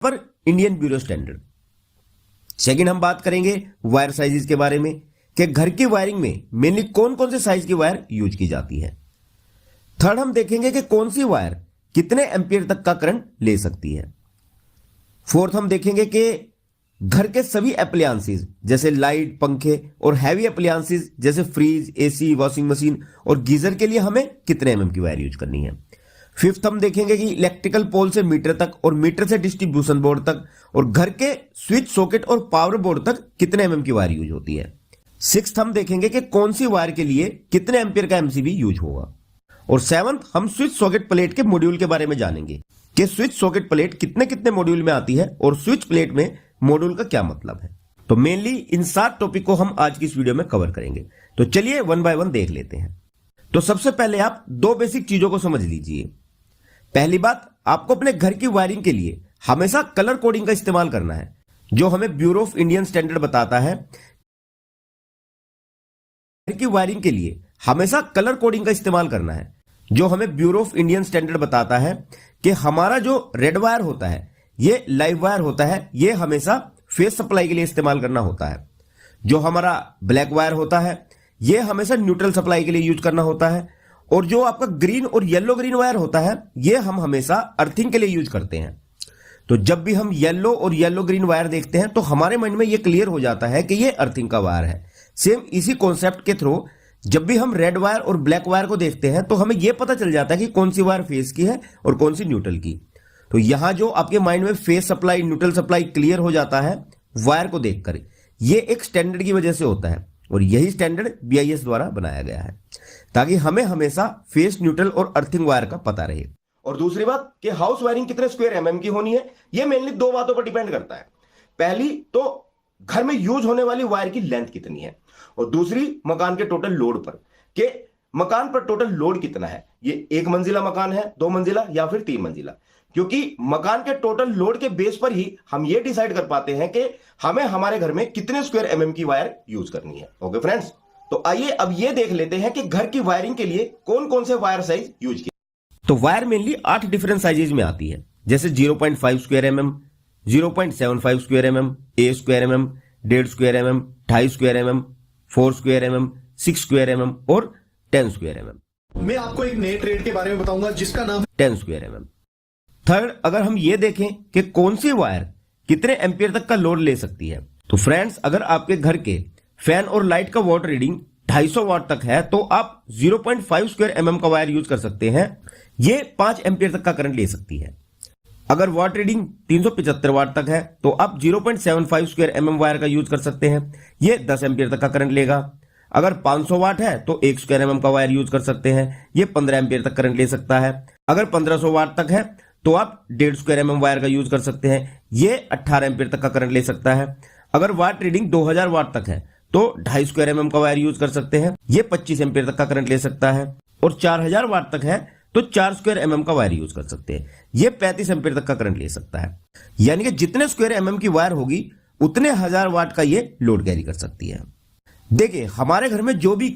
पर Indian bureau standard. Second हम बात करेंगे वायर साइजेस के बारे में कि घर की वायरिंग में मेनली कौन कौन से साइज की वायर यूज की जाती है। थर्ड हम देखेंगे कि कौन सी वायर कितने एम्पियर तक का करंट ले सकती है। फोर्थ हम देखेंगे कि घर के सभी एप्लायंसेस जैसे लाइट, पंखे और हैवी एप्लायंसेस जैसे फ्रिज, एसी, वॉशिंग मशीन और गीजर के लिए हमें कितने एमएम की वायर यूज करनी है। फिफ्थ हम देखेंगे कि इलेक्ट्रिकल पोल से मीटर तक और मीटर से डिस्ट्रीब्यूशन बोर्ड तक और घर के स्विच, सॉकेट और पावर बोर्ड तक कितने एमएम की वायर यूज होती है। सिक्स्थ हम देखेंगे कि कौन सी वायर के लिए कितने एम्पियर का एमसीबी यूज होगा। और सेवंथ हम स्विच सॉकेट प्लेट के मॉड्यूल के बारे में जानेंगे कि स्विच सॉकेट प्लेट कितने कितने मॉड्यूल में आती है और स्विच प्लेट में मॉड्यूल का क्या मतलब है। तो मेनली इन 7 टॉपिक को हम आज की इस वीडियो में कवर करेंगे। तो चलिए वन बाय वन देख लेते हैं। तो सबसे पहले आप 2 बेसिक चीजों को समझ लीजिए। पहली बात, आपको अपने घर की वायरिंग के लिए हमेशा कलर कोडिंग का इस्तेमाल करना है, जो हमें ब्यूरो ऑफ इंडियन स्टैंडर्ड बताता है। घर की वायरिंग के लिए हमेशा कलर कोडिंग का इस्तेमाल करना है, जो हमें ब्यूरो ऑफ इंडियन स्टैंडर्ड बताता है कि हमारा जो रेड वायर होता है, ये लाइव वायर होता है, ये हमेशा फेस सप्लाई के लिए इस्तेमाल करना होता है। जो हमारा ब्लैक वायर होता है, ये हमेशा न्यूट्रल सप्लाई के लिए यूज करना होता है। और जो आपका ग्रीन और येलो ग्रीन वायर होता है, ये हम हमेशा अर्थिंग के लिए यूज करते हैं। तो जब भी हम येलो और येलो ग्रीन वायर देखते हैं तो हमारे माइंड में ये क्लियर हो जाता है कि ये अर्थिंग का वायर है। सेम इसी कॉन्सेप्ट के थ्रू जब भी हम रेड वायर और ब्लैक वायर को देखते हैं तो हमें यह पता चल जाता है कि कौन सी वायर फेस की है और कौन सी न्यूट्रल की। तो यहां जो आपके माइंड में face supply, neutral supply clear हो जाता है वायर को देखकर, ये एक स्टैंडर्ड की वजह से होता है और यही स्टैंडर्ड बीआईएस द्वारा बनाया गया है ताकि हमें हमेशा फेस, न्यूट्रल और अर्थिंग वायर का पता रहे। और दूसरी बात कि हाउस वायरिंग कितने स्क्वायर एमएम की होनी है, यह मेनली 2 बातों पर डिपेंड करता है। पहली तो घर में यूज होने वाली वायर की लेंथ कितनी है और दूसरी मकान के टोटल लोड पर कि मकान पर टोटल लोड कितना है। ये 1 मंजिला मकान है, 2 मंजिला या फिर 3 मंजिला, क्योंकि मकान के टोटल लोड के बेस पर ही हम ये डिसाइड कर पाते हैं कि हमें हमारे घर में कितने स्क्वायर एमएम की वायर यूज करनी है। ओके फ्रेंड्स, तो आइए अब ये देख लेते हैं कि घर की वायरिंग के लिए कौन कौन से वायर साइज यूज किए। तो वायर मेनली 8 डिफरेंट साइजेज में आती है, जैसे 0.5 square MM, 0.75 square MM, 1 square MM, 1.5 square MM, 2.5 square MM, 4 square MM, 6 square MM और 10 स्क्वायर एमएम। मैं आपको एक नए ट्रेड के बारे में बताऊंगा जिसका नाम 10 स्क्वायर एमएम। थर्ड, अगर हम ये देखें कि कौन सी वायर कितने एम्पियर तक का लोड ले सकती है, तो फ्रेंड्स अगर आपके घर के फैन और लाइट का वाट रीडिंग 250 वाट तक है तो आप 0.5 स्क्वायर एमएम का वायर यूज कर सकते हैं। ये 5 एम्पियर तक का करंट ले सकती है। अगर वाट रीडिंग 375 वाट तक है तो आप 0.75 स्क्वायर एमएम वायर का यूज कर सकते हैं, ये 10 एम्पियर तक का करंट लेगा। अगर 500 वाट है तो 1 स्क्वायर एमएम का वायर यूज कर सकते हैं, ये 15 एम्पियर तक करंट ले सकता है। अगर 1500 वाट तक है तो आप 1.5 स्क्वायर एमएम वायर का यूज कर सकते हैं, ये 18 एम्पियर तक का करंट ले सकता है। अगर वाट रीडिंग 2000 वाट तक है तो 2.5 स्क्वायर एमएम का वायर यूज कर सकते हैं, ये 25 एम्पियर तक का करंट ले सकता है। और 4000 वाट तक है तो 4 स्क्वायर एमएम का वायर यूज कर सकते हैं, ये 35 एम्पियर तक का करंट ले सकता है। यानी कि जितने स्क्वायर एमएम की वायर होगी उतने 1000 वाट का ये लोड कैरी कर सकती है। देखिए हमारे घर में जो भी